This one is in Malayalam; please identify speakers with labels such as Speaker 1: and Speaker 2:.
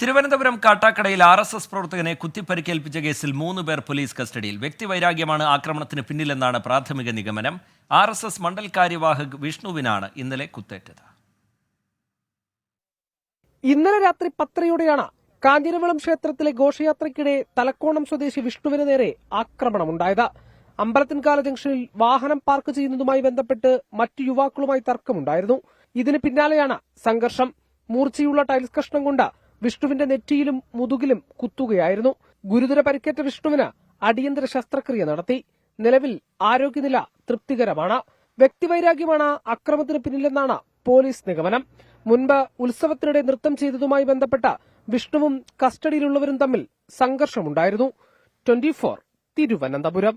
Speaker 1: തിരുവനന്തപുരം കാട്ടാക്കടയിൽ RSS പ്രവർത്തകനെ കുത്തിപ്പരിക്കേൽപ്പിച്ച കേസിൽ 3 പേർ പോലീസ് കസ്റ്റഡിയിൽ. വ്യക്തിവൈരാഗ്യമാണ് ആക്രമണത്തിന് പിന്നിലെന്നാണ് പ്രാഥമിക നിഗമനം. RSS മണ്ഡൽ കാര്യവാഹക് വിഷ്ണുവിനാണ് ഇന്നലെ കുത്തേറ്റത്.
Speaker 2: ഇന്നലെ രാത്രി 10:30 കാഞ്ഞിരവളം ക്ഷേത്രത്തിലെ ഘോഷയാത്രയ്ക്കിടെ തലക്കോണം സ്വദേശി വിഷ്ണുവിന് നേരെ ആക്രമണമുണ്ടായത്. അമ്പലത്തിൻകാല ജംഗ്ഷനിൽ വാഹനം പാർക്ക് ചെയ്യുന്നതുമായി ബന്ധപ്പെട്ട് മറ്റു യുവാക്കളുമായി തർക്കമുണ്ടായിരുന്നു. ഇതിന് പിന്നാലെയാണ് സംഘർഷം. മൂർച്ചയുള്ള ടൈൽസ് കഷ്ണം കൊണ്ട് വിഷ്ണുവിന്റെ നെറ്റിയിലും മുതുകിലും കുത്തുകയായിരുന്നു. ഗുരുതര പരിക്കേറ്റ വിഷ്ണുവിന് അടിയന്തര ശസ്ത്രക്രിയ നടത്തി. നിലവിൽ ആരോഗ്യനില തൃപ്തികരമാണ്. വ്യക്തിവൈരാഗ്യമാണ് അക്രമത്തിന് പിന്നിലെന്നാണ് പോലീസ് നിഗമനം. മുൻപ് ഉത്സവത്തിനിടെ നൃത്തം ചെയ്തതുമായി ബന്ധപ്പെട്ട വിഷ്ണുവും കസ്റ്റഡിയിലുള്ളവരും തമ്മിൽ സംഘർഷമുണ്ടായിരുന്നു. 24 തിരുവനന്തപുരം.